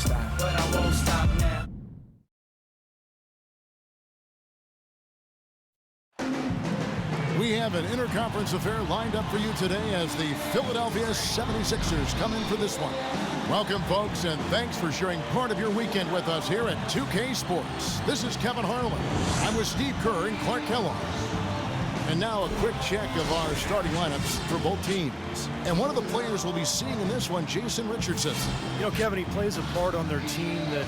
But I won't stop now. We have an interconference affair lined up for you today as the Philadelphia 76ers come in for this one. Welcome, folks, and thanks for sharing part of your weekend with us here at 2K Sports. This is Kevin Harlan. I'm with Steve Kerr and Clark Kellogg. And now a quick check of our starting lineups for both teams. And one of the players we'll be seeing in this one, Jason Richardson. You know, Kevin, he plays a part on their team that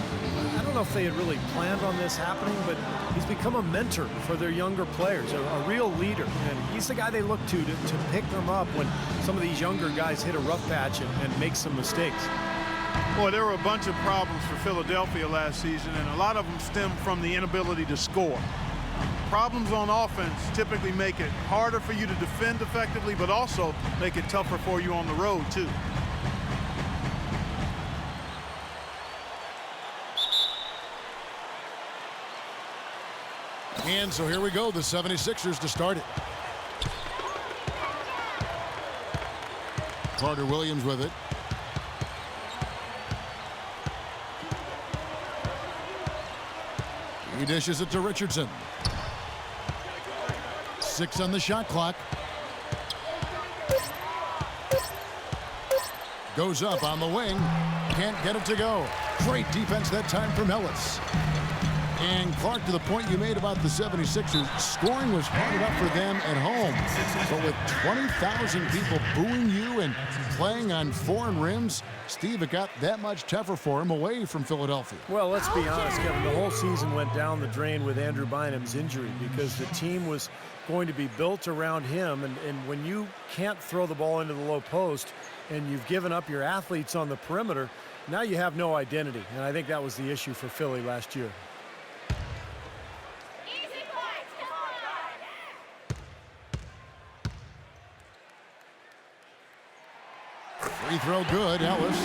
I don't know if they had really planned on this happening, but he's become a mentor for their younger players, a real leader. And he's the guy they look to pick them up when some of these younger guys hit a rough patch and make some mistakes. Boy, there were a bunch of problems for Philadelphia last season, and a lot of them stem from the inability to score. Problems on offense typically make it harder for you to defend effectively, but also make it tougher for you on the road, too. And so here we go, the 76ers to start it. Carter Williams with it. He dishes it to Richardson. 6 on the shot clock. Goes up on the wing. Can't get it to go. Great defense that time from Ellis. And Clark, to the point you made about the 76ers, scoring was hard enough for them at home. But with 20,000 people booing you and playing on foreign rims, Steve, it got that much tougher for him away from Philadelphia. Well, let's be honest, Kevin. The whole season went down the drain with Andrew Bynum's injury because the team was going to be built around him. And when you can't throw the ball into the low post and you've given up your athletes on the perimeter, now you have no identity. And I think that was the issue for Philly last year. Free throw good, Ellis.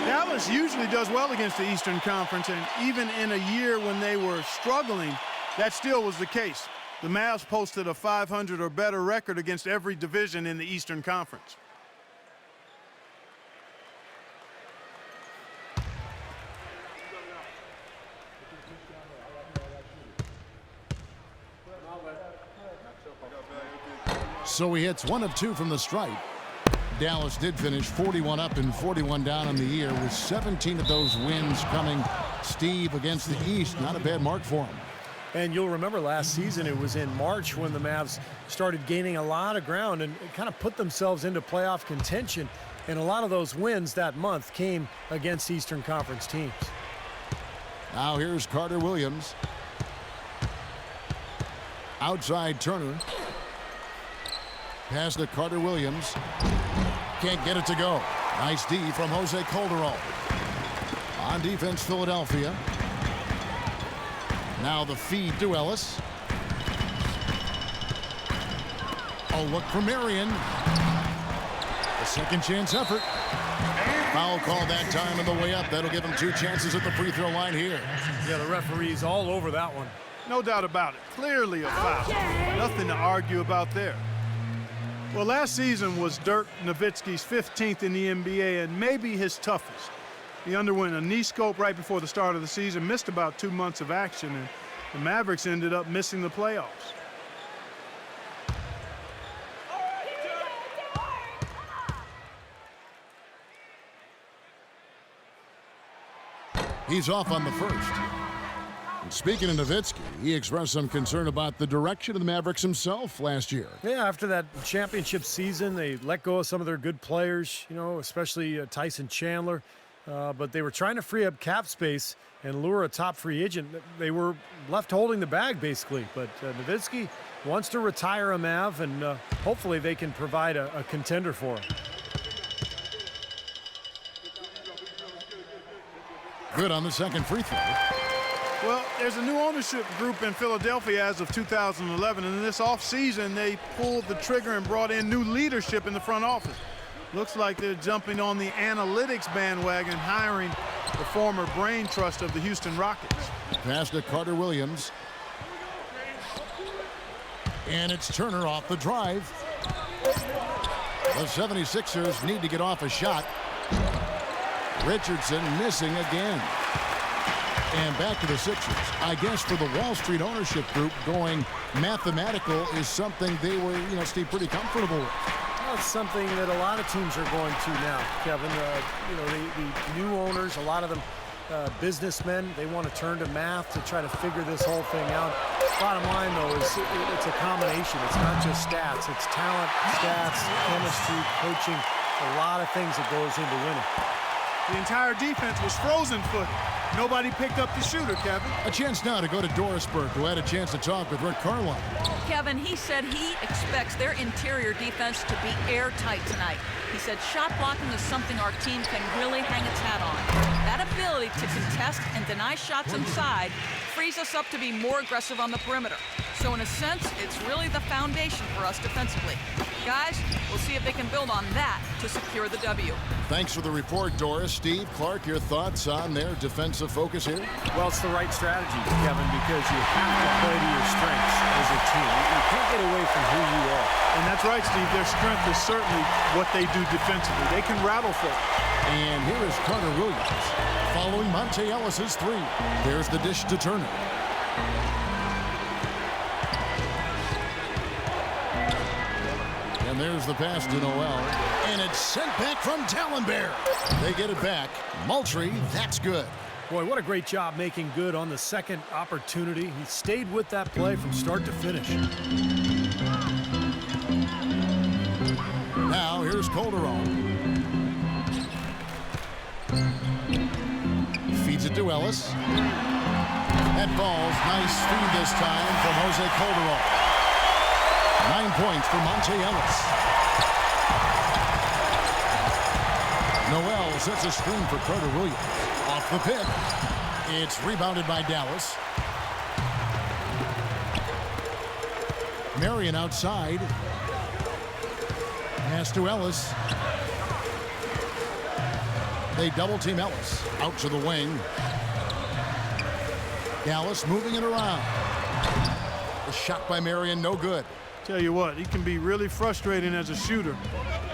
Dallas usually does well against the Eastern Conference, and even in a year when they were struggling, that still was the case. The Mavs posted a 500 or better record against every division in the Eastern Conference. So he hits 1 of 2 from the stripe. Dallas did finish 41 up and 41 down on the year, with 17 of those wins coming, Steve, against the East. Not a bad mark for him. And you'll remember last season it was in March when the Mavs started gaining a lot of ground and kind of put themselves into playoff contention. And a lot of those wins that month came against Eastern Conference teams. Now here's Carter Williams. Outside Turner. Pass to Carter Williams. Can't get it to go. Nice D from Jose Calderon. On defense, Philadelphia. Now the feed to Ellis. A look for Marion. A second chance effort. Foul call that time on the way up. That'll give him 2 chances at the free throw line here. Yeah, the referee's all over that one. No doubt about it. Clearly a foul. Nothing to argue about there. Well, last season was Dirk Nowitzki's 15th in the NBA and maybe his toughest. He underwent a knee scope right before the start of the season, missed about 2 months of action, and the Mavericks ended up missing the playoffs. He's off on the first. And speaking of Nowitzki, he expressed some concern about the direction of the Mavericks himself last year. Yeah, after that championship season, they let go of some of their good players, you know, especially Tyson Chandler. But they were trying to free up cap space and lure a top free agent. They were left holding the bag, basically. But Nowitzki wants to retire a Mav, and hopefully they can provide a contender for him. Good on the second free throw. Well, there's a new ownership group in Philadelphia as of 2011, and in this offseason, they pulled the trigger and brought in new leadership in the front office. Looks like they're jumping on the analytics bandwagon, hiring the former brain trust of the Houston Rockets. Pass to Carter Williams. And it's Turner off the drive. The 76ers need to get off a shot. Richardson missing again. And back to the Sixers. I guess for the Wall Street ownership group, going mathematical is something they were, Steve, pretty comfortable with. Well, it's something that a lot of teams are going to now, Kevin. The new owners, a lot of them businessmen, they want to turn to math to try to figure this whole thing out. Bottom line, though, is it's a combination. It's not just stats. It's talent, stats, chemistry, coaching, a lot of things that goes into winning. The entire defense was frozen-footed. Nobody picked up the shooter, Kevin. A chance now to go to Dorisburg, who had a chance to talk with Rick Carlisle. Kevin, he said he expects their interior defense to be airtight tonight. He said shot blocking is something our team can really hang its hat on. That ability to contest and deny shots inside frees us up to be more aggressive on the perimeter. So in a sense, it's really the foundation for us defensively. Guys, we'll see if they can build on that to secure the W. Thanks for the report, Doris. Steve, Clark, your thoughts on their defensive focus here? Well, it's the right strategy, Kevin, because you have to play to your strengths as a team. You can't get away from who you are. And that's right, Steve. Their strength is certainly what they do defensively. They can rattle folk. And here is Carter Williams following Monte Ellis's three. There's the dish to Turner. And there's the pass to Noel. And it's sent back from Tallenbear. They get it back. Moultrie, that's good. Boy, what a great job making good on the second opportunity. He stayed with that play from start to finish. Now here's Calderon. Feeds it to Ellis. That ball's nice feed this time from Jose Calderon. 9 points for Monte Ellis. Noel sets a screen for Carter Williams. Off the pick. It's rebounded by Dallas. Marion outside. Pass to Ellis. They double team Ellis. Out to the wing. Dallas moving it around. The shot by Marion, no good. Tell you what, he can be really frustrating as a shooter.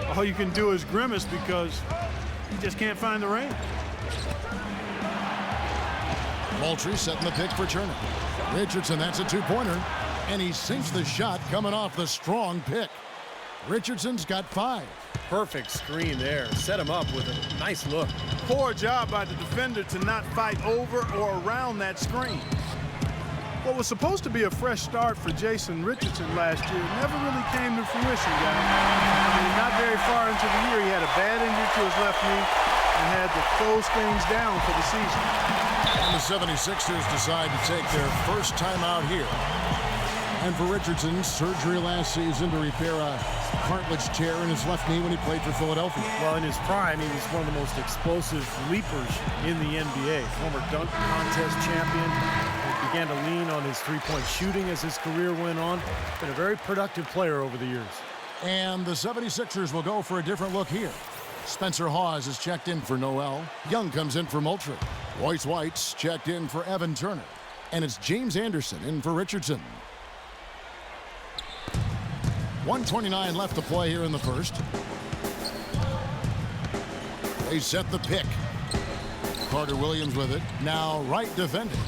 All you can do is grimace because he just can't find the range. Moultrie setting the pick for Turner. Richardson, that's a two-pointer. And he sinks the shot coming off the strong pick. Richardson's got 5. Perfect screen there. Set him up with a nice look. Poor job by the defender to not fight over or around that screen. What was supposed to be a fresh start for Jason Richardson last year never really came to fruition, guys. I mean, not very far into the year, he had a bad injury to his left knee and had to close things down for the season. And the 76ers decide to take their first time out here. And for Richardson, surgery last season to repair a cartilage tear in his left knee when he played for Philadelphia. Well, in his prime, he was one of the most explosive leapers in the NBA. Former dunk contest champion. He began to lean on his three-point shooting as his career went on. Been a very productive player over the years. And the 76ers will go for a different look here. Spencer Hawes is checked in for Noel. Young comes in for Moultrie. Royce White's checked in for Evan Turner. And it's James Anderson in for Richardson. 1:29 left to play here in the first. They set the pick. Carter Williams with it. Now right defending.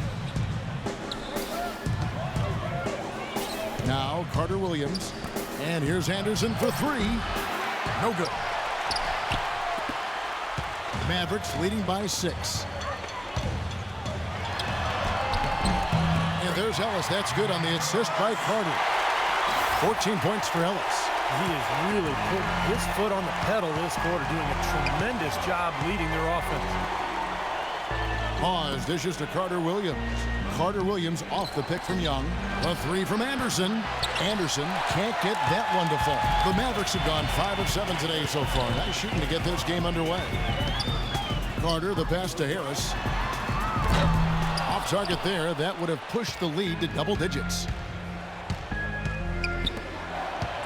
Now Carter Williams. And here's Anderson for 3. No good. Mavericks leading by 6. And there's Ellis. That's good on the assist by Carter. 14 points for Ellis. He has really put his foot on the pedal this quarter, doing a tremendous job leading their offense. Pause dishes to Carter Williams. Carter Williams off the pick from Young. A 3 from Anderson. Anderson can't get that one to fall. The Mavericks have gone 5 of 7 today so far. Nice shooting to get this game underway. Carter, the pass to Harris. Off target there. That would have pushed the lead to double digits.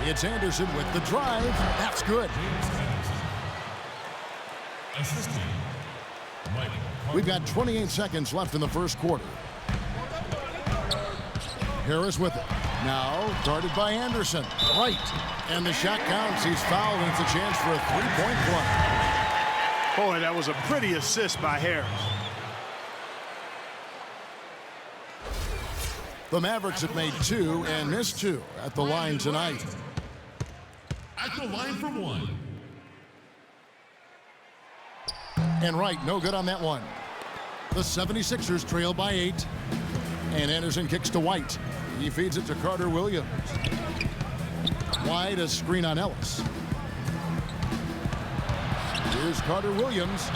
It's Anderson with the drive. That's good. We've got 28 seconds left in the first quarter. Harris with it. Now guarded by Anderson. Right. And the shot counts. He's fouled, and it's a chance for a three-point play. Boy, that was a pretty assist by Harris. The Mavericks have made 2 and missed 2 at the line tonight. At the line for 1. And Wright, no good on that one. The 76ers trail by 8. And Anderson kicks to White. He feeds it to Carter Williams. Wide, a screen on Ellis. Here's Carter Williams.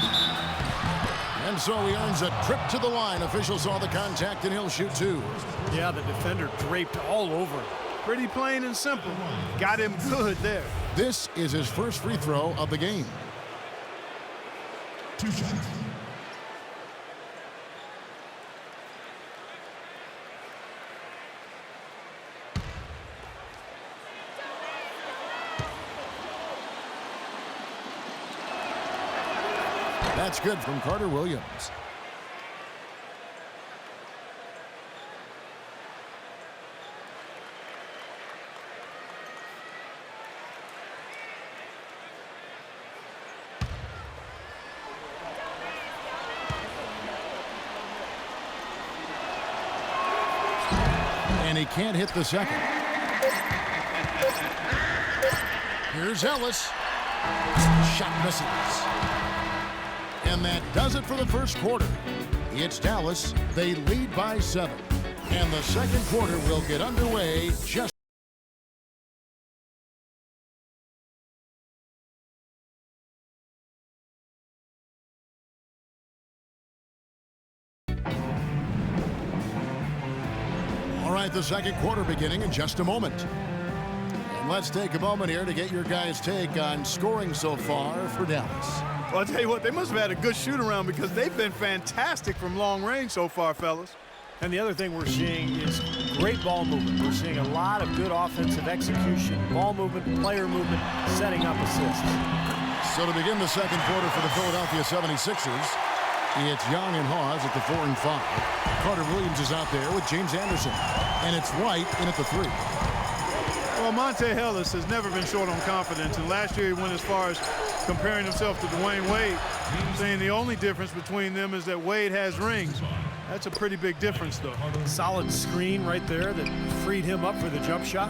And so he earns a trip to the line. Officials saw the contact and he'll shoot 2. Yeah, the defender draped all over him. Pretty plain and simple. Got him good there. This is his first free throw of the game. 2 shots. That's good from Carter Williams. And he can't hit the second. Here's Ellis. Shot misses. And that does it for the first quarter. It's Dallas. They lead by 7. And the second quarter will get underway just. All right, the second quarter beginning in just a moment. And let's take a moment here to get your guys' take on scoring so far for Dallas. Well, I'll tell you what, they must have had a good shoot-around because they've been fantastic from long range so far, fellas. And the other thing we're seeing is great ball movement. We're seeing a lot of good offensive execution, ball movement, player movement, setting up assists. So to begin the second quarter for the Philadelphia 76ers, it's Young and Hawes at the 4 and 5. Carter Williams is out there with James Anderson. And it's White in at the 3. Well, Monte Ellis has never been short on confidence, and last year he went as far as comparing himself to Dwayne Wade, saying the only difference between them is that Wade has rings. That's a pretty big difference, though. Solid screen right there that freed him up for the jump shot.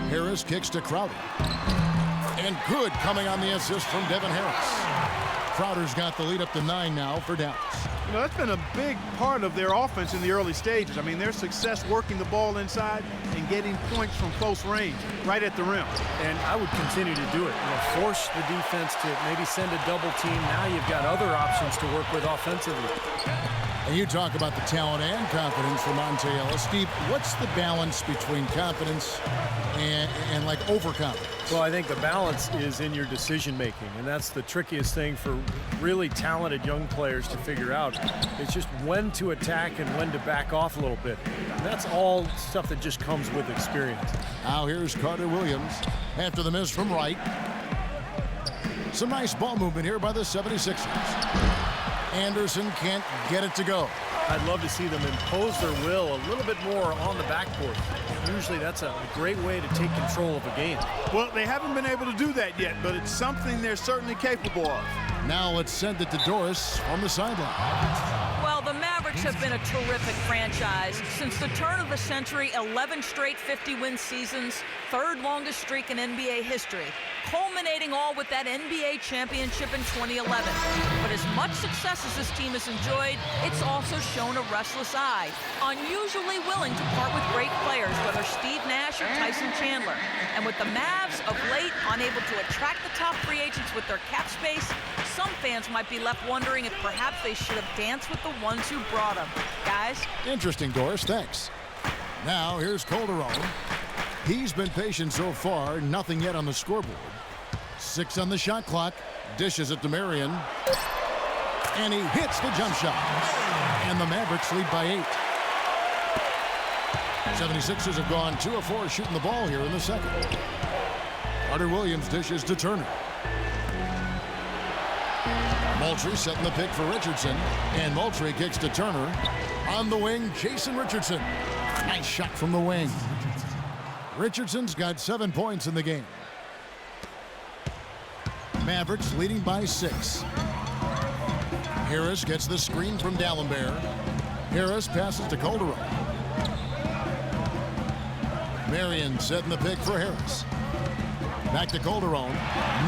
Harris kicks to Crowder. And good coming on the assist from Devin Harris. Crowder's got the lead up to 9 now for Dallas. You know, that's been a big part of their offense in the early stages. I mean, their success working the ball inside and getting points from close range, right at the rim. And I would continue to do it. You know, force the defense to maybe send a double team. Now you've got other options to work with offensively. And you talk about the talent and confidence for Monte Ellis. Steve, what's the balance between confidence and like overconfidence? Well, I think the balance is in your decision making, and that's the trickiest thing for really talented young players to figure out. It's just when to attack and when to back off a little bit. And that's all stuff that just comes with experience. Now here's Carter Williams after the miss from Wright. Some nice ball movement here by the 76ers. Anderson can't get it to go. I'd love to see them impose their will a little bit more on the backboard. Usually that's a great way to take control of a game. Well, they haven't been able to do that yet, but it's something they're certainly capable of. Now let's send it to Doris on the sideline. Well, the Mavericks have been a terrific franchise. Since the turn of the century, 11 straight 50-win seasons, third longest streak in NBA history, culminating all with that NBA championship in 2011. But as much success as this team has enjoyed, it's also shown a restless eye, unusually willing to part with great players, whether Steve Nash or Tyson Chandler. And with the Mavs of late unable to attract the top free agents with their cap space, some fans might be left wondering if perhaps they should have danced with the ones who brought them. Guys? Interesting, Doris. Thanks. Now here's Calderon. He's been patient so far. Nothing yet on the scoreboard. 6 on the shot clock. Dishes it to Marion. And he hits the jump shot. And the Mavericks lead by 8. 76ers have gone 2 of 4 shooting the ball here in the second. Carter Williams dishes to Turner. Moultrie setting the pick for Richardson. And Moultrie kicks to Turner. On the wing, Jason Richardson. Nice shot from the wing. Richardson's got 7 points in the game. Mavericks leading by 6. Harris gets the screen from D'Alembert. Harris passes to Calderon. Marion setting the pick for Harris. Back to Calderon.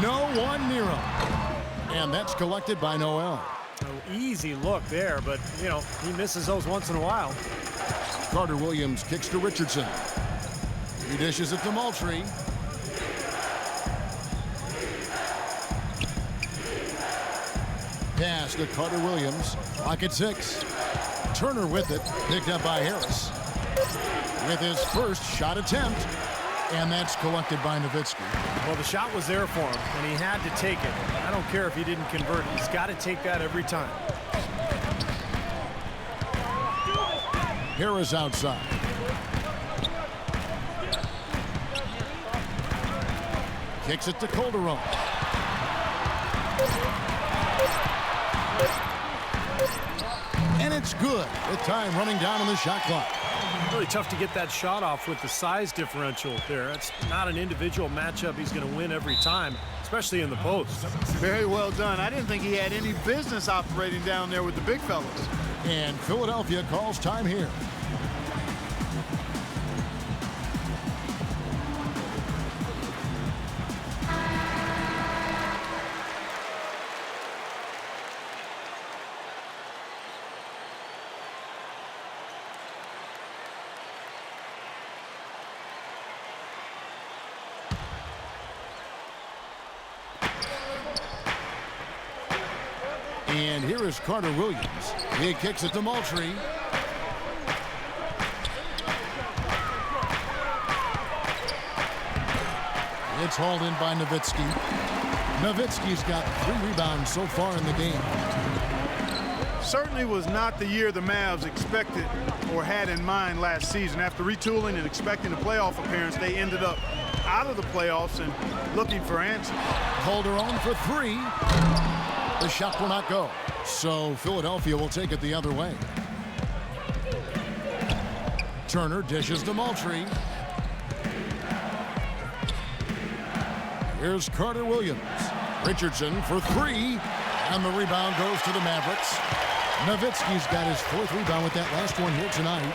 No one near him. And that's collected by Noel. Easy look there, but, you know, he misses those once in a while. Carter Williams kicks to Richardson. He dishes it to Moultrie. Pass to Carter Williams. Clock at 6. Turner with it. Picked up by Harris. With his first shot attempt. And that's collected by Nowitzki. Well, the shot was there for him, and he had to take it. I don't care if he didn't convert. He's got to take that every time. Harris outside. Kicks it to Calderon. And it's good with time running down on the shot clock. Really tough to get that shot off with the size differential there. It's not an individual matchup he's going to win every time, especially in the post. Very well done. I didn't think he had any business operating down there with the big fellas. And Philadelphia calls time here. And here is Carter Williams. He kicks it to Moultrie. It's hauled in by Nowitzki. Nowitzki's got 3 rebounds so far in the game. Certainly was not the year the Mavs expected or had in mind last season. After retooling and expecting a playoff appearance, they ended up out of the playoffs and looking for answers. Calderon for 3. The shot will not go. So Philadelphia will take it the other way. Turner dishes to Moultrie. Here's Carter Williams. Richardson for 3. And the rebound goes to the Mavericks. Nowitzki's got his 4th rebound with that last one here tonight.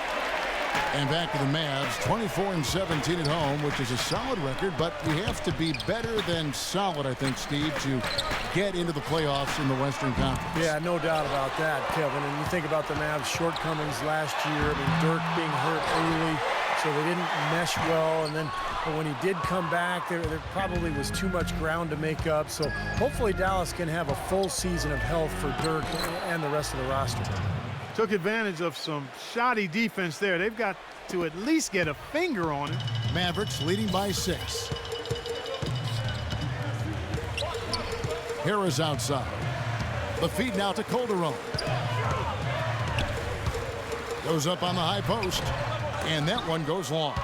And back to the Mavs, 24-17 at home, which is a solid record, but you have to be better than solid, I think, Steve, to get into the playoffs in the Western Conference. Yeah, no doubt about that, Kevin. And you think about the Mavs' shortcomings last year. I mean, Dirk being hurt early, so they didn't mesh well. And then when he did come back, there probably was too much ground to make up. So hopefully Dallas can have a full season of health for Dirk and the rest of the roster. Took advantage of some shoddy defense there. They've got to at least get a finger on it. Mavericks leading by 6. Harris outside. The feed now to Calderon. Goes up on the high post. And that one goes long.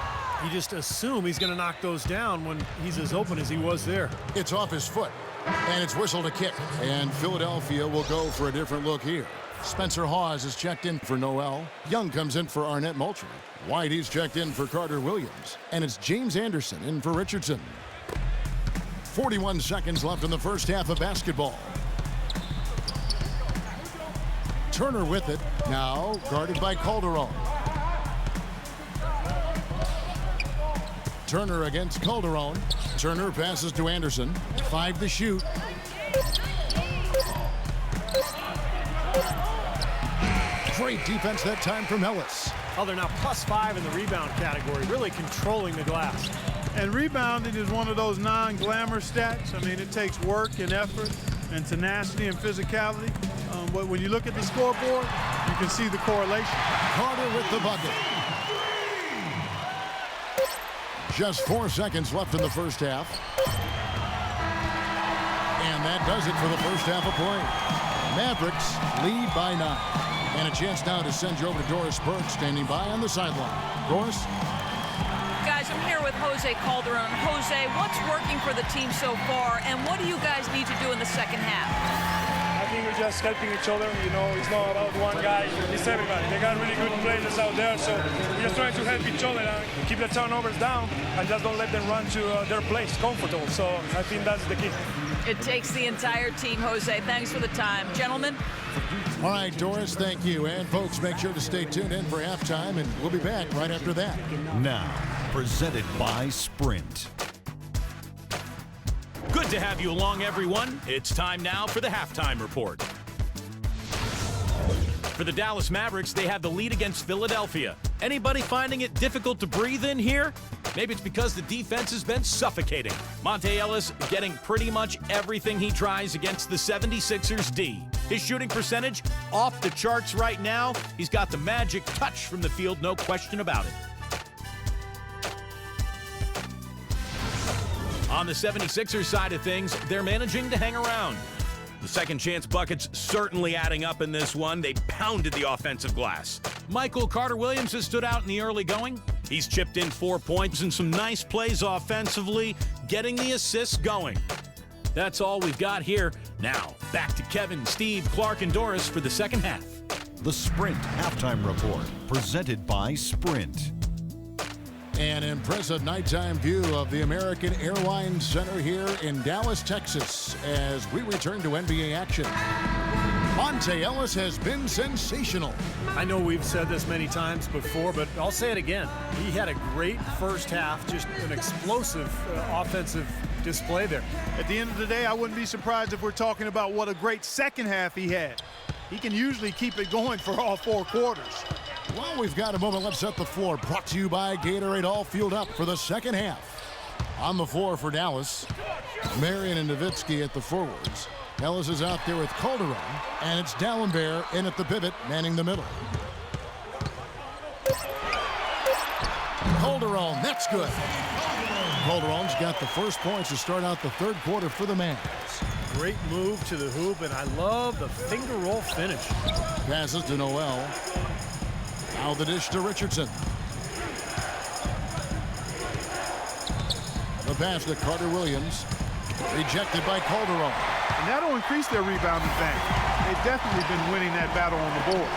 You just assume he's going to knock those down when he's as open as he was there. It's off his foot. And it's whistled a kick. And Philadelphia will go for a different look here. Spencer Hawes is checked in for Noel. Young comes in for Arnett Moultrie. White, he's checked in for Carter Williams. And it's James Anderson in for Richardson. 41 seconds left in the first half of basketball. Turner with it. Now guarded by Calderon. Turner against Calderon. Turner passes to Anderson. 5 to shoot. Great defense that time from Ellis. Oh, they're now +5 in the rebound category, really controlling the glass. And rebounding is one of those non-glamour stats. I mean, it takes work and effort and tenacity and physicality. But when you look at the scoreboard, you can see the correlation. Carter with the bucket. Just 4 seconds left in the first half. And that does it for the first half of play. Mavericks lead by 9. And a chance now to send you over to Doris Burke, standing by on the sideline. Doris? Guys, I'm here with Jose Calderon. Jose, what's working for the team so far, and what do you guys need to do in the second half? I think we're just helping each other. You know, it's not about one guy. It's everybody. They got really good players out there, so we're just trying to help each other and keep the turnovers down and just don't let them run to their place comfortable. So I think that's the key. It takes the entire team, Jose. Thanks for the time. Gentlemen. All right, Doris, thank you. And folks, make sure to stay tuned in for halftime, and we'll be back right after that. Now, presented by Sprint. Good to have you along, everyone. It's time now for the halftime report. For the Dallas Mavericks, they have the lead against Philadelphia. Anybody finding it difficult to breathe in here? Maybe it's because the defense has been suffocating. Monte Ellis getting pretty much everything he tries against the 76ers D. His shooting percentage off the charts right now. He's got the magic touch from the field, no question about it. On the 76ers side of things, they're managing to hang around. The second chance buckets certainly adding up in this one. They pounded the offensive glass. Michael Carter-Williams has stood out in the early going. He's chipped in 4 points and some nice plays offensively, getting the assists going. That's all we've got here. Now, back to Kevin, Steve, Clark, and Doris for the second half. The Sprint Halftime Report, presented by Sprint. An impressive nighttime view of the American Airlines Center here in Dallas, Texas, as we return to NBA action. Monte Ellis has been sensational. I know we've said this many times before, but I'll say it again. He had a great first half, just an explosive offensive display there. At the end of the day, I wouldn't be surprised if we're talking about what a great second half he had. He can usually keep it going for all 4 quarters. Well, we've got a moment. Let's set the floor. Brought to you by Gatorade, all fueled up for the second half. On the floor for Dallas, Marion and Nowitzki at the forwards. Ellis is out there with Calderon, and it's Dallenberg in at the pivot, manning the middle. Calderon, that's good. Calderon's got the first points to start out the third quarter for the Mavs. Great move to the hoop, and I love the finger roll finish. Passes to Noel. Now the dish to Richardson. The pass to Carter-Williams. Rejected by Calderon. And that'll increase their rebound advantage. They've definitely been winning that battle on the board.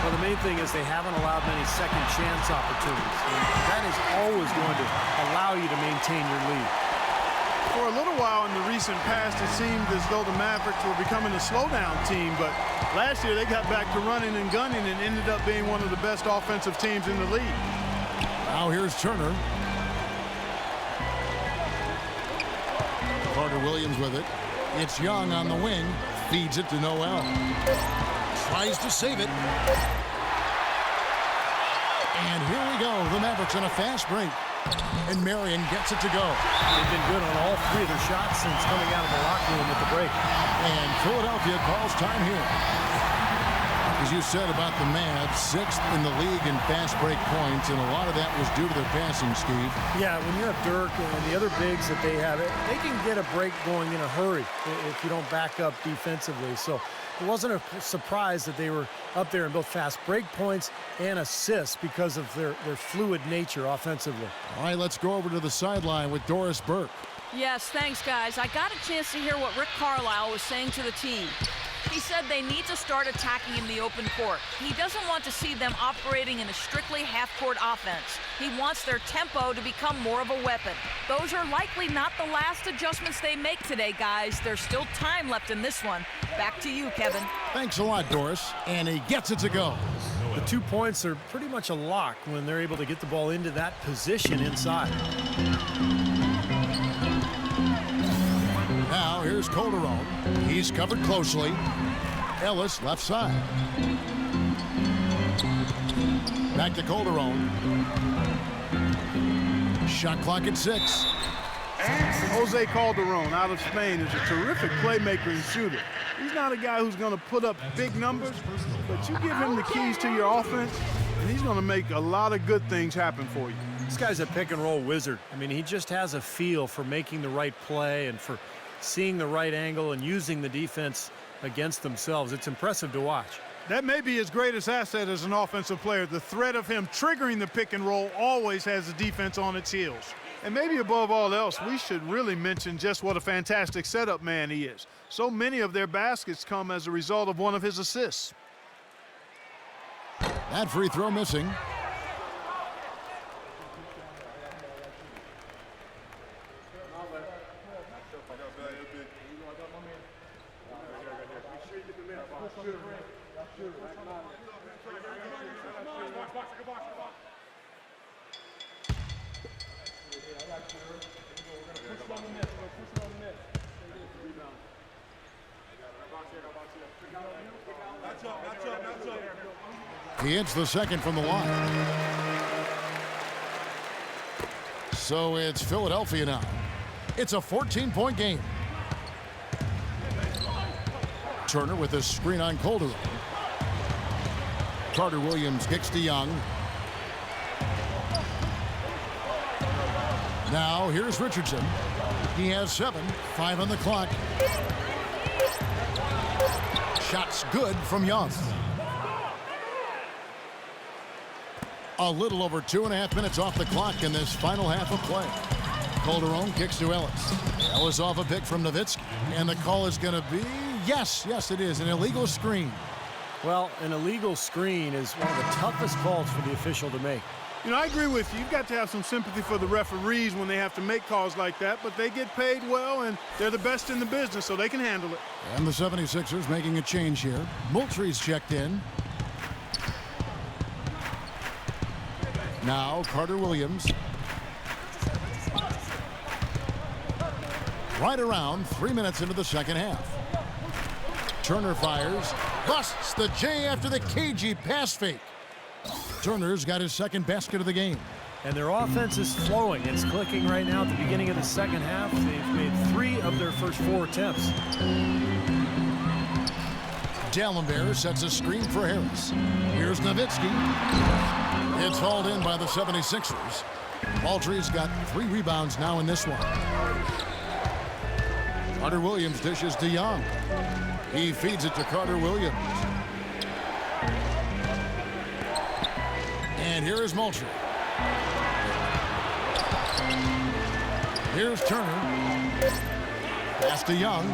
Well, the main thing is they haven't allowed many second chance opportunities. And that is always going to allow you to maintain your lead. For a little while in the recent past, it seemed as though the Mavericks were becoming a slowdown team, but last year they got back to running and gunning and ended up being one of the best offensive teams in the league. Now here's Turner. Carter-Williams with it. It's Young on the wing. Feeds it to Noel. Tries to save it. And here we go. The Mavericks on a fast break. And Marion gets it to go. They've been good on all 3 of their shots since coming out of the locker room at the break. And Philadelphia calls time here. As you said about the Mavs, 6th in the league in fast break points, and a lot of that was due to their passing, Steve. Yeah, when you have Dirk and the other bigs that they have, they can get a break going in a hurry if you don't back up defensively. So it wasn't a surprise that they were up there in both fast break points and assists because of their fluid nature offensively. All right, let's go over to the sideline with Doris Burke. Yes, thanks, guys. I got a chance to hear what Rick Carlisle was saying to the team. He said they need to start attacking in the open court. He doesn't want to see them operating in a strictly half-court offense. He wants their tempo to become more of a weapon. Those are likely not the last adjustments they make today, guys. There's still time left in this one. Back to you, Kevin. Thanks a lot, Doris. And he gets it to go. The 2 points are pretty much a lock when they're able to get the ball into that position inside. Now here's Calderon. He's covered closely. Ellis left side. Back to Calderon. Shot clock at 6. Jose Calderon out of Spain is a terrific playmaker and shooter. He's not a guy who's going to put up big numbers, but you give him the keys to your offense, and he's going to make a lot of good things happen for you. This guy's a pick-and-roll wizard. I mean, he just has a feel for making the right play and for seeing the right angle and using the defense against themselves. It's impressive to watch. That may be his greatest asset as an offensive player. The threat of him triggering the pick and roll always has the defense on its heels. And maybe above all else, we should really mention just what a fantastic setup man he is. So many of their baskets come as a result of one of his assists. That free throw missing. He hits the second from the line. So it's Philadelphia now. It's a 14-point game. Turner with a screen on Calderon. Carter Williams kicks to Young. Now here's Richardson. He has 7, 5 on the clock. Shots good from Young. A little over 2.5 minutes off the clock in this final half of play. Calderon kicks to Ellis. Ellis off a pick from Nowitzki. And the call is going to be, yes, it is, an illegal screen. Well, an illegal screen is one of the toughest calls for the official to make. You know, I agree with you. You've got to have some sympathy for the referees when they have to make calls like that, but they get paid well, and they're the best in the business, so they can handle it. And the 76ers making a change here. Moultrie's checked in. Now Carter Williams. Right around 3 minutes into the second half. Turner fires. Busts the J after the cagey pass fake. Turner's got his second basket of the game. And their offense is flowing. It's clicking right now at the beginning of the second half. They've made 3 of their first 4 attempts. Dallenberg sets a screen for Harris. Here's Nowitzki. It's hauled in by the 76ers. Moultrie's got 3 rebounds now in this one. Carter Williams dishes to Young. He feeds it to Carter Williams. And here is Moultrie. Here's Turner. Pass to Young.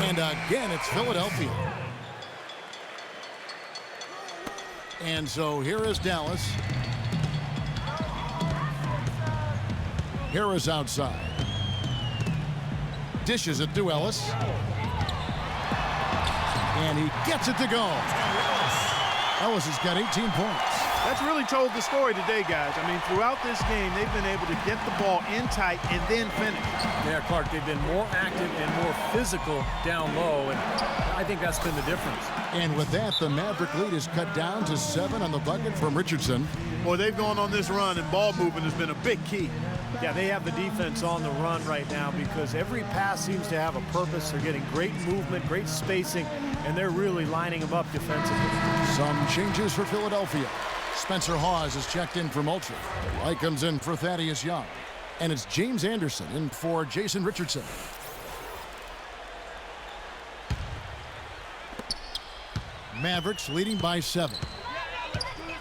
And again, it's Philadelphia. And so here is Dallas. Harris outside. Dishes it to Ellis. And he gets it to go. Ellis has got 18 points. That's really told the story today, guys. I mean, throughout this game, they've been able to get the ball in tight and then finish. Yeah, Clark, they've been more active and more physical down low, and I think that's been the difference. And with that, the Maverick lead is cut down to 7 on the bucket from Richardson. Boy, they've gone on this run, and ball movement has been a big key. Yeah, they have the defense on the run right now because every pass seems to have a purpose. They're getting great movement, great spacing, and they're really lining them up defensively. Some changes for Philadelphia. Spencer Hawes is checked in for Moultrie. White comes in for Thaddeus Young. And it's James Anderson in for Jason Richardson. Mavericks leading by 7.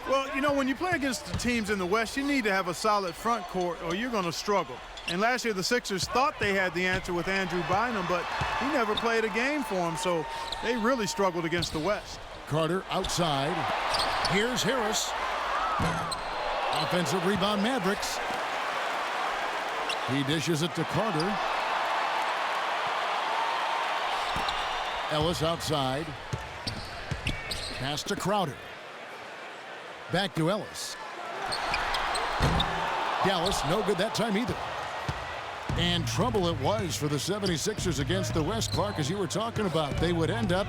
Well, you know, when you play against the teams in the West, you need to have a solid front court or you're going to struggle. And last year, the Sixers thought they had the answer with Andrew Bynum, but he never played a game for them, so they really struggled against the West. Carter outside. Here's Harris. Offensive rebound, Mavericks. He dishes it to Carter. Ellis outside. Pass to Crowder. Back to Ellis. Dallas, no good that time either. And trouble it was for the 76ers against the West, Clark, as you were talking about. They would end up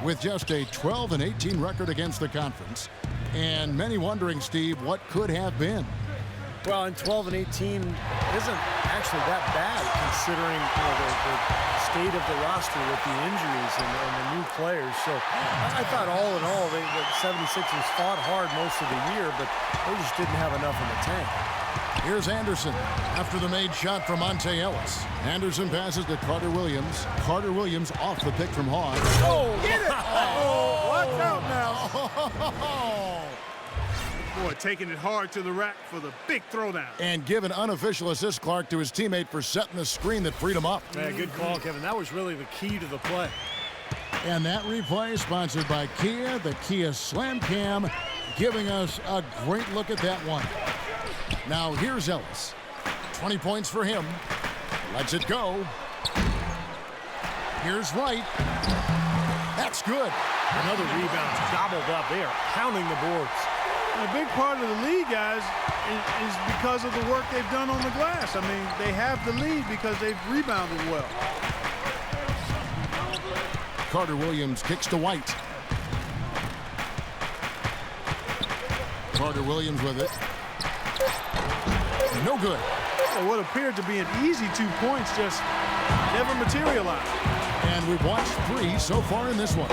with just a 12-18 record against the conference. And many wondering, Steve, what could have been. Well, and 12-18 isn't actually that bad considering the state of the roster with the injuries and the new players. So I thought all in all, the 76ers fought hard most of the year, but they just didn't have enough in the tank. Here's Anderson after the made shot from Monte Ellis. Anderson passes to Carter Williams. Carter Williams off the pick from Hawes. Oh, get it! Oh, watch out now. Boy, taking it hard to the rack for the big throwdown. And give an unofficial assist, Clark, to his teammate for setting the screen that freed him up. Yeah, good call, Kevin. That was really the key to the play. And that replay sponsored by Kia, the Kia Slam Cam, giving us a great look at that one. Now here's Ellis. 20 points for him. Lets it go. Here's Wright. That's good. Another rebound gobbled up. They are pounding the boards. And a big part of the lead, guys, is because of the work they've done on the glass. I mean, they have the lead because they've rebounded well. Carter Williams kicks to White. Carter Williams with it. No good. So what appeared to be an easy 2 points just never materialized. And we've watched 3 so far in this one.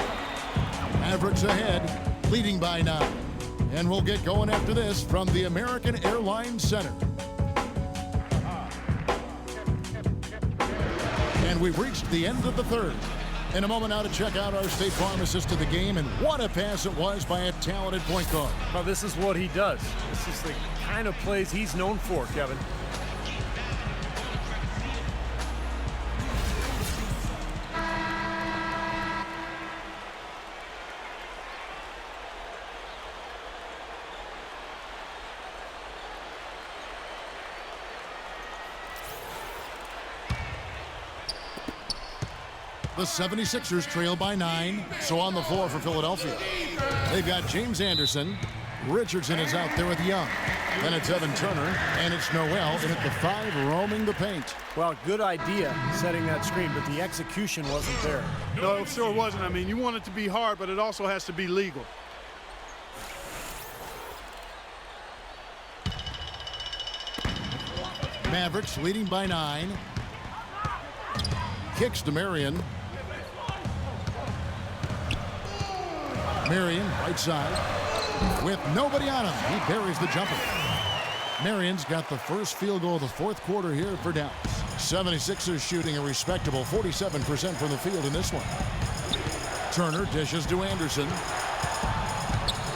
Mavericks ahead, leading by 9. And we'll get going after this from the American Airlines Center. And we've reached the end of the third. In a moment now to check out our State Farm assist to the game, and what a pass it was by a talented point guard. Well, this is what he does. This is the kind of plays he's known for, Kevin. The 76ers trail by 9, so on the floor for Philadelphia. They've got James Anderson. Richardson is out there with Young. Then it's Evan Turner, and it's Noel in at the 5, roaming the paint. Well, good idea setting that screen, but the execution wasn't there. No, it sure wasn't. I mean, you want it to be hard, but it also has to be legal. Mavericks leading by 9. Kicks to Marion. Marion, right side, with nobody on him. He buries the jumper. Marion's got the first field goal of the fourth quarter here for Dallas. 76ers shooting a respectable 47% from the field in this one. Turner dishes to Anderson.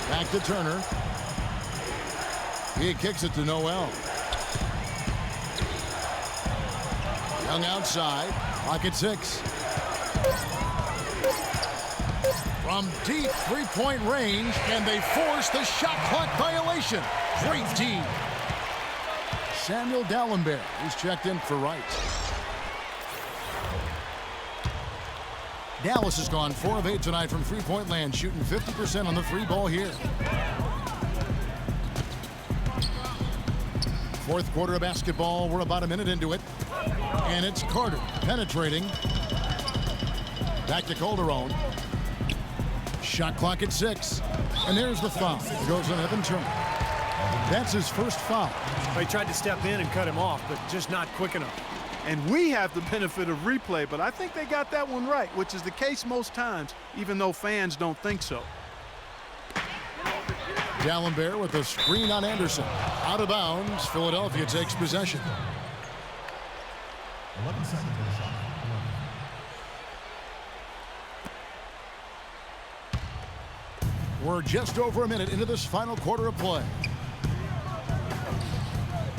Back to Turner. He kicks it to Noel. Young outside. Clock at 6. From deep three-point range, and they force the shot clock violation. Great team. Samuel Dallenberg, he's checked in for Wright. Dallas has gone 4 of 8 tonight from three-point land, shooting 50% on the 3-ball here. Fourth quarter of basketball, we're about a minute into it. And it's Carter penetrating. Back to Calderon. Shot clock at 6. And there's the foul. It goes on Evan Turner. That's his first foul. They tried to step in and cut him off, but just not quick enough. And we have the benefit of replay, but I think they got that one right, which is the case most times, even though fans don't think so. Dallenberg with a screen on Anderson. Out of bounds. Philadelphia takes possession. 11 seconds on the shot. We're just over a minute into this final quarter of play.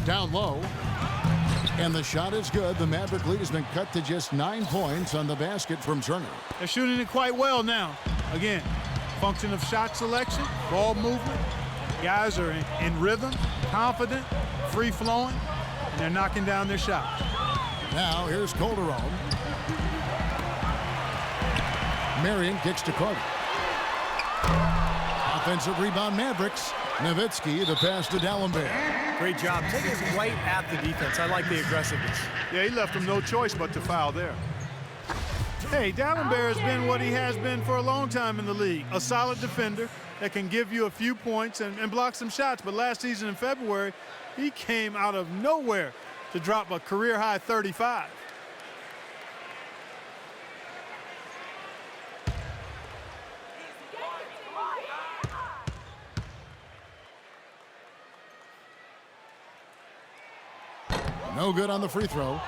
Down low. And the shot is good. The Maverick lead has been cut to just 9 points on the basket from Turner. They're shooting it quite well now. Again, function of shot selection, ball movement. Guys are in rhythm, confident, free-flowing, and they're knocking down their shot. Now here's Calderon. Marion kicks to Carter. Offensive rebound Mavericks. Nowitzki, the pass to Dallenberg. Great job. Taking it right at the defense. I like the aggressiveness. Yeah, he left him no choice but to foul there. Hey, Dallenberg has been what he has been for a long time in the league. A solid defender that can give you a few points and block some shots. But last season in February, he came out of nowhere to drop a career-high 35. No good on the free throw.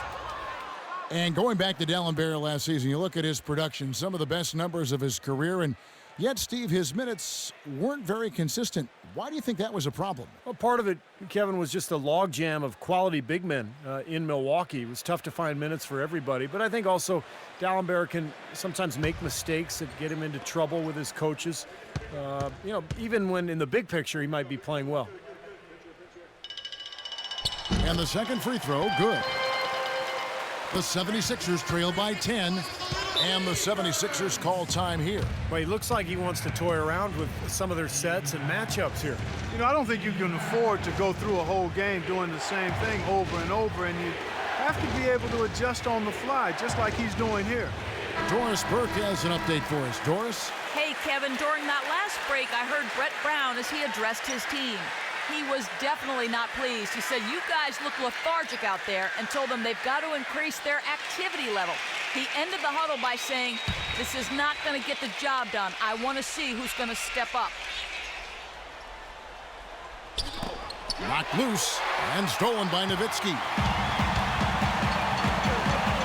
And going back to Dallenberg last season, you look at his production, some of the best numbers of his career, and yet, Steve, his minutes weren't very consistent. Why do you think that was a problem? Well, part of it, Kevin, was just a logjam of quality big men in Milwaukee. It was tough to find minutes for everybody, but I think also Dallenberg can sometimes make mistakes that get him into trouble with his coaches. Even when in the big picture he might be playing well. And the second free throw, good. The 76ers trail by 10. And the 76ers call time here. Well, he looks like he wants to toy around with some of their sets and matchups here. You know, I don't think you can afford to go through a whole game doing the same thing over and over, and you have to be able to adjust on the fly, just like he's doing here. Doris Burke has an update for us. Doris? Hey, Kevin, during that last break, I heard Brett Brown as he addressed his team. He was definitely not pleased. He said, you guys look lethargic out there, and told them they've got to increase their activity level. He ended the huddle by saying, this is not going to get the job done. I want to see who's going to step up. Knocked loose and stolen by Nowitzki.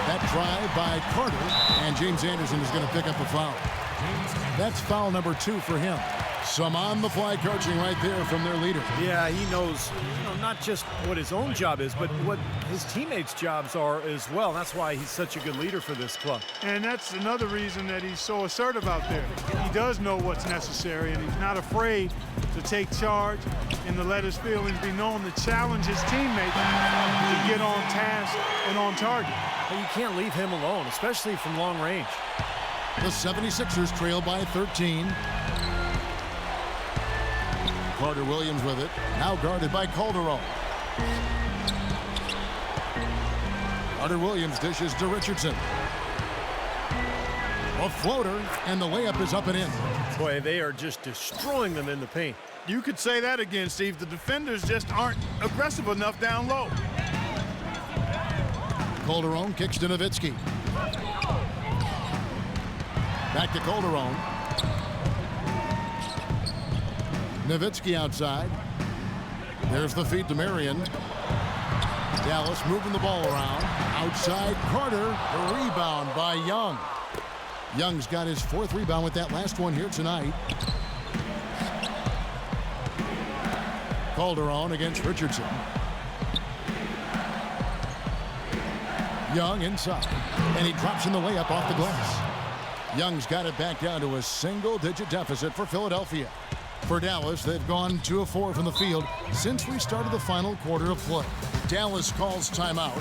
That drive by Carter, and James Anderson is going to pick up a foul. That's foul number 2 for him. Some on-the-fly coaching right there from their leader. Yeah, he knows, not just what his own job is, but what his teammates' jobs are as well. That's why he's such a good leader for this club. And that's another reason that he's so assertive out there. He does know what's necessary, and he's not afraid to take charge and to let his feelings be known, to challenge his teammates to get on task and on target. But you can't leave him alone, especially from long range. The 76ers trail by 13. Carter Williams with it, now guarded by Calderon. Carter Williams dishes to Richardson. A floater, and the layup is up and in. Boy, they are just destroying them in the paint. You could say that again, Steve. The defenders just aren't aggressive enough down low. Calderon kicks to Nowitzki. Back to Calderon. Nowitzki outside. There's the feed to Marion. Dallas moving the ball around. Outside Carter. The rebound by Young. Young's got his 4th rebound with that last one here tonight. Calderon against Richardson. Young inside. And he drops in the layup off the glass. Young's got it back down to a single-digit deficit for Philadelphia. For Dallas, they've gone 2 of 4 from the field since we started the final quarter of play. Dallas calls timeout.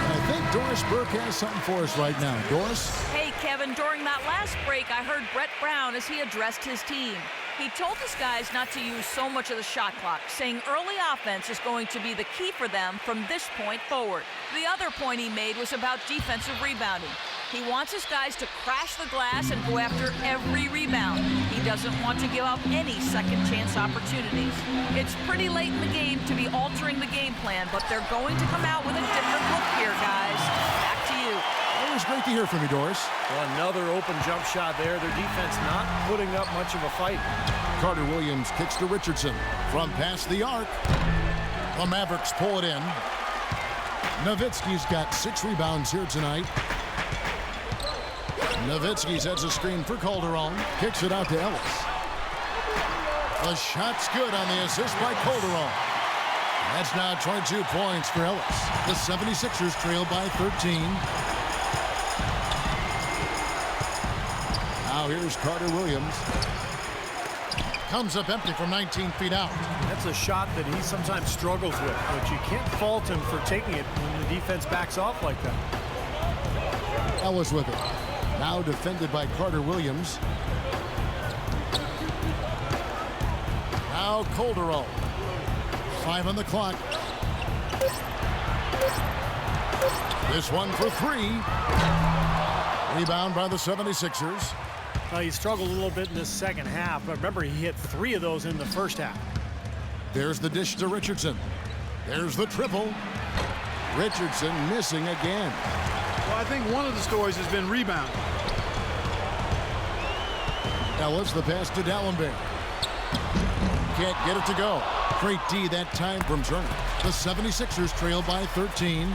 I think Doris Burke has something for us right now. Doris? Hey, Kevin, during that last break, I heard Brett Brown as he addressed his team. He told his guys not to use so much of the shot clock, saying early offense is going to be the key for them from this point forward. The other point he made was about defensive rebounding. He wants his guys to crash the glass and go after every rebound. He doesn't want to give up any second chance opportunities. It's pretty late in the game to be altering the game plan, but they're going to come out with a different look here, guys. Back to you. Always great to hear from you, Doris. Well, another open jump shot there. Their defense not putting up much of a fight. Carter Williams kicks to Richardson from past the arc. The Mavericks pull it in. Nowitzki's got 6 rebounds here tonight. Nowitzki sets a screen for Calderon. Kicks it out to Ellis. The shot's good on the assist by Calderon. That's now 22 points for Ellis. The 76ers trail by 13. Now here's Carter Williams. Comes up empty from 19 feet out. That's a shot that he sometimes struggles with, but you can't fault him for taking it when the defense backs off like that. Ellis with it. Now defended by Carter Williams. Now Calderon. 5 on the clock. This one for 3. Rebound by the 76ers. He struggled a little bit in this second half, but remember, he hit 3 of those in the first half. There's the dish to Richardson. There's the triple. Richardson missing again. Well, I think one of the stories has been rebound. Ellis, the pass to Dallenberg. Can't get it to go. Great D that time from Turner. The 76ers trail by 13.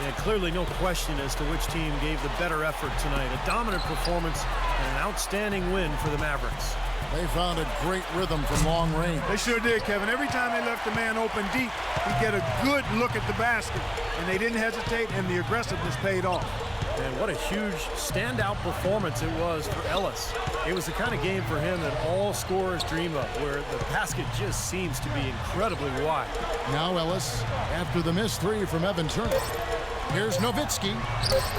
Yeah, clearly no question as to which team gave the better effort tonight. A dominant performance and an outstanding win for the Mavericks. They found a great rhythm from long range. They sure did, Kevin. Every time they left the man open deep, he'd get a good look at the basket. And they didn't hesitate, and the aggressiveness paid off. And what a huge standout performance it was for Ellis. It was the kind of game for him that all scorers dream of, where the basket just seems to be incredibly wide. Now Ellis, after the missed three from Evan Turner. Here's Nowitzki.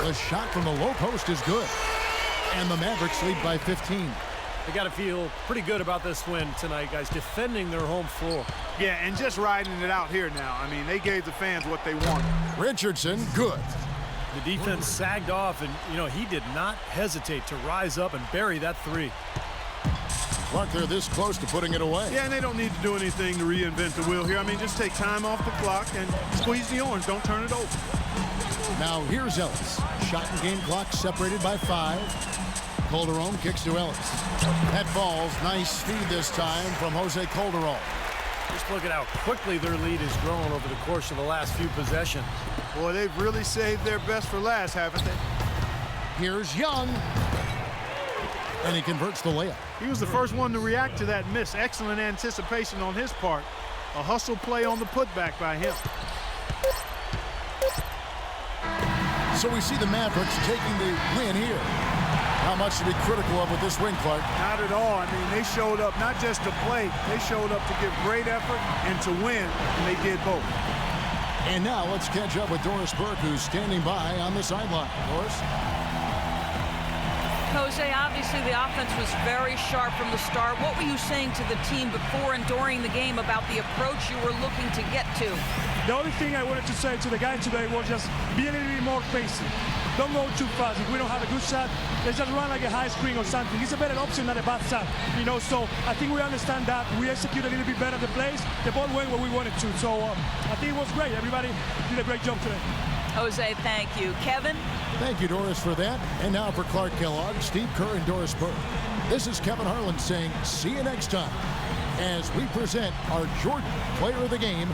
The shot from the low post is good. And the Mavericks lead by 15. They got to feel pretty good about this win tonight, guys, defending their home floor. Yeah, and just riding it out here now. I mean, they gave the fans what they wanted. Richardson, good. The defense sagged off, and, you know, he did not hesitate to rise up and bury that three. Clark, they're this close to putting it away. Yeah, and they don't need to do anything to reinvent the wheel here. I mean, just take time off the clock and squeeze the orange. Don't turn it over. Now here's Ellis. Shot and game clock separated by 5. Calderon kicks to Ellis. That falls. Nice feed this time from Jose Calderon. Just look at how quickly their lead has grown over the course of the last few possessions. Boy, they've really saved their best for last, haven't they? Here's Young. And he converts the layup. He was the first one to react to that miss. Excellent anticipation on his part. A hustle play on the putback by him. So we see the Mavericks taking the win here. How much to be critical of with this win, Clark? Not at all. I mean, they showed up not just to play. They showed up to give great effort and to win, and they did both. And now let's catch up with Doris Burke, who's standing by on the sideline. Doris? Jose, obviously the offense was very sharp from the start. What were you saying to the team before and during the game about the approach you were looking to get to? The only thing I wanted to say to the guys today was just be a little bit more patient. Don't go too fast. If we don't have a good shot, let's just run like a high screen or something. It's a better option than a bad shot, you know. So I think we understand that. We execute a little bit better the plays. The ball went where we wanted to. So I think it was great. Everybody did a great job today. Jose, thank you. Kevin? Thank you, Doris, for that. And now for Clark Kellogg, Steve Kerr, and Doris Burke. This is Kevin Harlan saying see you next time as we present our Jordan Player of the Game